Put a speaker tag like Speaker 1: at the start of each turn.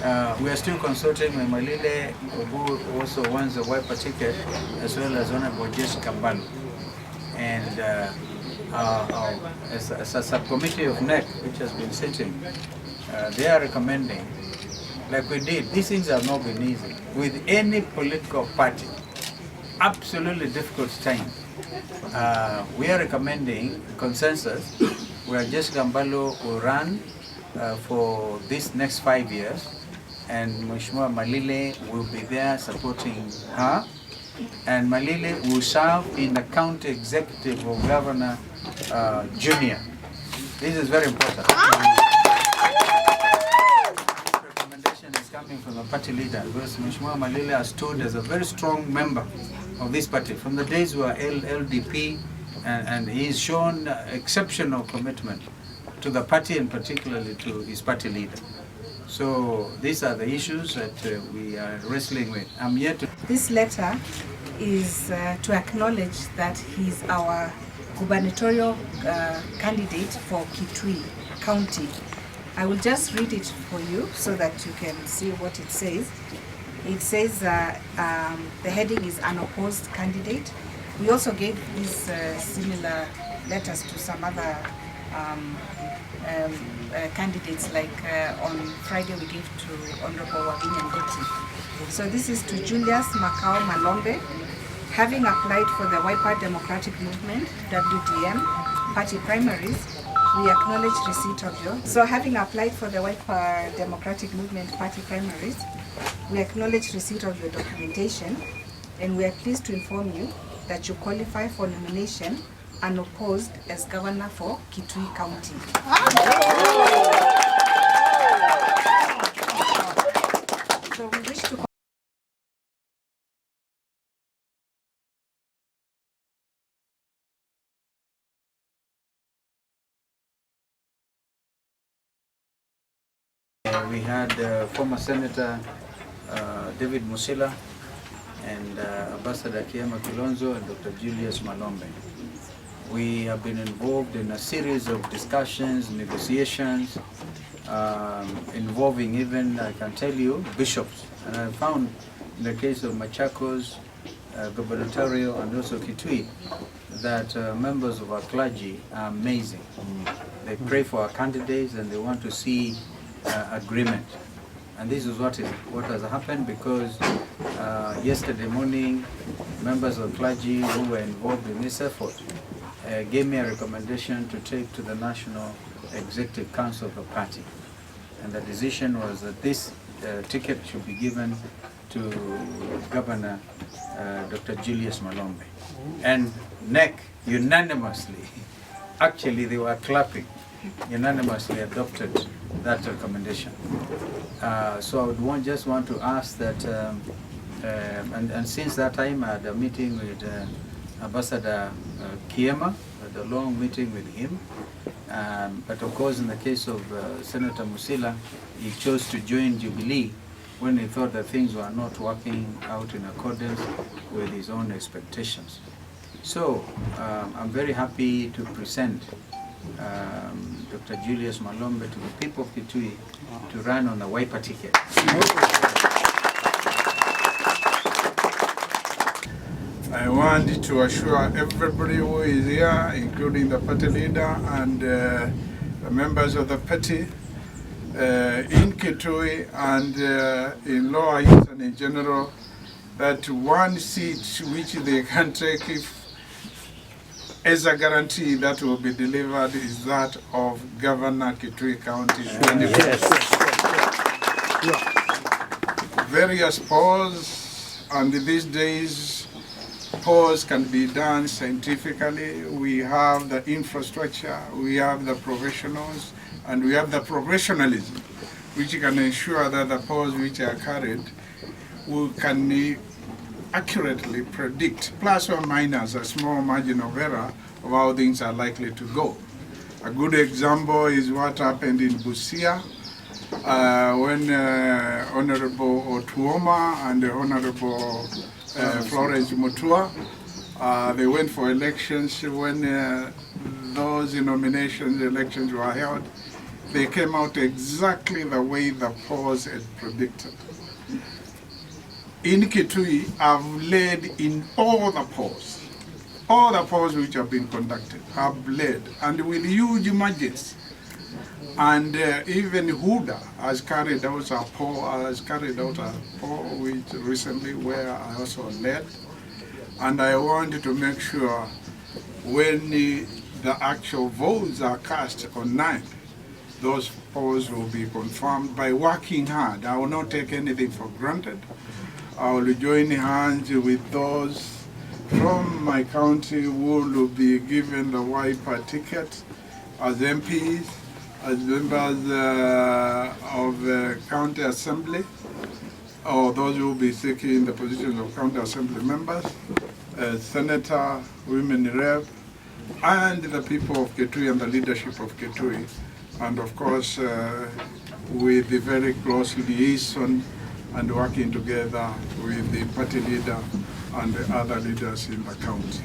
Speaker 1: We are still consulting with Malile, who also wants a wiper ticket, as well as Honorable Jesh Kambalo. And as a subcommittee of NEC, which has been sitting, they are recommending, like we did, these things have not been easy. With any political party, absolutely difficult time. We are recommending consensus where Jesh Kambalo will run for this next 5 years, and Mheshimiwa Malile will be there supporting her, and Malile will serve in the county executive of Governor Junior. This is very important. Recommendation is coming from the party leader, because Mheshimiwa Malile has stood as a very strong member of this party from the days we were LDP, and he's shown exceptional commitment to the party and particularly to his party leader. So these are the issues that we are wrestling with. I'm here to...
Speaker 2: This letter is to acknowledge that he's our gubernatorial candidate for Kitui County. I will just read it for you so that you can see what it says. It says the heading is unopposed candidate. We also gave these similar letters to some other candidates, like on Friday we gave to Honorable Wagini. So this is to Julius Makao Malobe. Having applied for the Wiper Democratic Movement, WDM, party primaries, we acknowledge receipt of your... So having applied for the Wiper Democratic Movement party primaries, we acknowledge receipt of your documentation, and we are pleased to inform you that you qualify for nomination unopposed as governor for Kitui County. So we wish to...
Speaker 1: We had former Senator David Musila and Ambassador Kalonzo and Dr. Julius Malombe. We have been involved in a series of discussions, negotiations, involving even, I can tell you, bishops. And I found in the case of Machakos, gubernatorial, and also Kitui, that members of our clergy are amazing. They pray for our candidates and they want to see agreement. And this is what has happened, because yesterday morning, members of clergy who were involved in this effort gave me a recommendation to take to the National Executive Council of the party. And the decision was that this ticket should be given to Governor Dr. Julius Malombe. And NEC unanimously, actually they were clapping, unanimously adopted that recommendation. So I would just want to ask that, and since that time I had a meeting with Ambassador Kiema, had a long meeting with him, but of course in the case of Senator Musila, he chose to join Jubilee when he thought that things were not working out in accordance with his own expectations. So I'm very happy to present Dr. Julius Malombe to the people of Kitui to run on the Wiper ticket.
Speaker 3: I want to assure everybody who is here, including the party leader and the members of the party in Kitui and in Lower East and in general, that one seat which they can take as a guarantee that will be delivered is that of Governor Kitui County. Yes. Various polls, and these days polls can be done scientifically. We have the infrastructure, we have the professionals, and we have the professionalism which can ensure that the polls which are carried can accurately predict, plus or minus a small margin of error, of how things are likely to go. A good example is what happened in Busia when Honorable Otuoma and Honorable Florence Mutua, they went for elections. When those nominations elections were held, they came out exactly the way the polls had predicted. In Kitui, I've led in all the polls. All the polls which have been conducted have led, and with huge margins. And even Huda has carried out a poll, which recently where I also led. And I wanted to make sure when the actual votes are cast on 9th, those polls will be confirmed by working hard. I will not take anything for granted. I will join hands with those from my county who will be given the Wiper ticket as MPs, as members of the county assembly, or those who will be seeking the positions of county assembly members, senator, women rep, and the people of Kitui and the leadership of Kitui, and of course with the very close liaison and working together with the party leader and the other leaders in the county.